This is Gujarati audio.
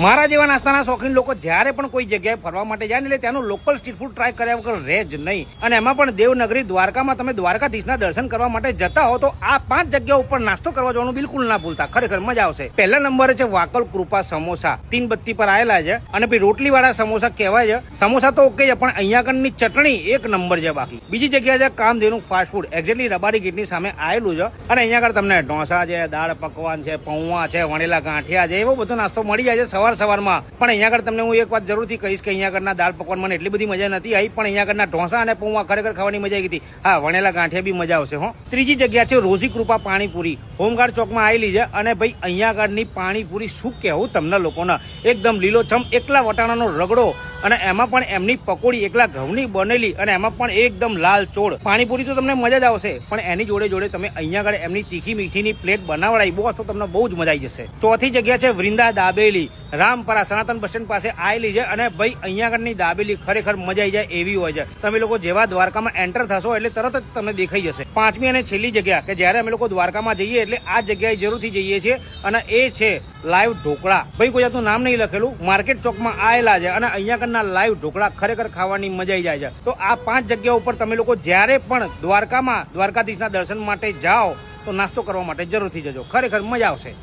મારા જેવા નાસ્તાના શોખીન લોકો જ્યારે પણ કોઈ જગ્યાએ ફરવા માટે જાય ને એટલે ત્યાંનું લોકલ સ્ટ્રીટ ફૂડ ટ્રાય કર્યા વગર રહે જ નહીં. અને એમાં પણ દેવનગરી દ્વારકામાં તમે દ્વારકાધીશના દર્શન કરવા માટે જતા હો તો આ 5 જગ્યાઓ ઉપર નાસ્તો કરવા જવાનું બિલકુલ ના ભૂલતા. ખરેખર મજા આવશે. પહેલા નંબરે છે વાકલ કૃપા સમોસા, તીનબત્તી પર આવેલા છે અને પછી રોટલી વાળા સમોસા કહેવાય છે. સમોસા તો ઓકે છે પણ અહીંયા આગળની ચટણી એક નંબર છે. બાકી બીજી જગ્યા છે Kamdhenu fast food, exactly Rabari ગેટની સામે આવેલું છે. અને અહીંયા આગળ તમને ઢોસા છે, દાળ પકવાન છે, પૌવા છે, વણેલા ગાંઠિયા છે, એવો બધો નાસ્તો મળી જાય છે સવારમાં. પણ અહીંયા આગળ તમને હું એક વાત જરૂરથી કહીશ કે અહીંયા આગળના દાળ પકવાન મને એટલી બધી મજા નથી આવી, પણ અહીંયા આગળના ઢોસા અને પૌવા ખરેખર ખાવાની મજા આવી હતી. હા, વણેલા ગાંઠિયા બી મજા આવશે. ત્રીજી જગ્યા છે રોઝી કૃપા પાણીપુરી, હોમગાર્ડ ચોકમાં આવેલી છે. અને ભાઈ અહીંયા આગળની પાણીપુરી શું કહેવું તમને લોકોને, એકદમ લીલોછમ એકલા વટાણાનો રગડો અને એમાં પણ એમની પકોડી એકલા ઘઉંની બનેલી અને એમાં પણ એકદમ લાલ ચોળ. પાણીપુરી તો તમને મજા જ આવશે, પણ એની જોડે તમે અહીંયા આગળ એમની તીખી મીઠીની પ્લેટ બનાવડાવી બસ તો તમને બહુ જ મજા આવી જશે. ચોથી જગ્યા છે વૃંદા દાબેલી, રામપરા સનાતન બસ સ્ટેન્ડ પાસે આવેલી છે. અને ભાઈ અહીંયા આગળની દાબેલી ખરેખર મજા આવી જાય એવી હોય છે. તમે લોકો જેવા દ્વારકામાં એન્ટર થશો એટલે તરત જ તમને દેખાઈ જશે. પાંચમી અને છેલ્લી જગ્યા કે જ્યારે અમે લોકો દ્વારકામાં જઈએ એટલે આ જગ્યાએ જરૂરથી જઈએ છીએ અને એ છે લાઈવ ઢોકળા. ભાઈ કોઈ જાતનું નામ નહીં લખેલું, માર્કેટ ચોકમાં આવેલા છે અને અહીંયા આગળના લાઈવ ઢોકળા ખરેખર ખાવાની મજા આવી જાય છે. તો આ 5 જગ્યા ઉપર તમે લોકો જ્યારે પણ દ્વારકામાં દ્વારકાધીશના દર્શન માટે જાઓ તો નાસ્તો કરવા માટે જરૂરથી જજો. ખરેખર મજા આવશે.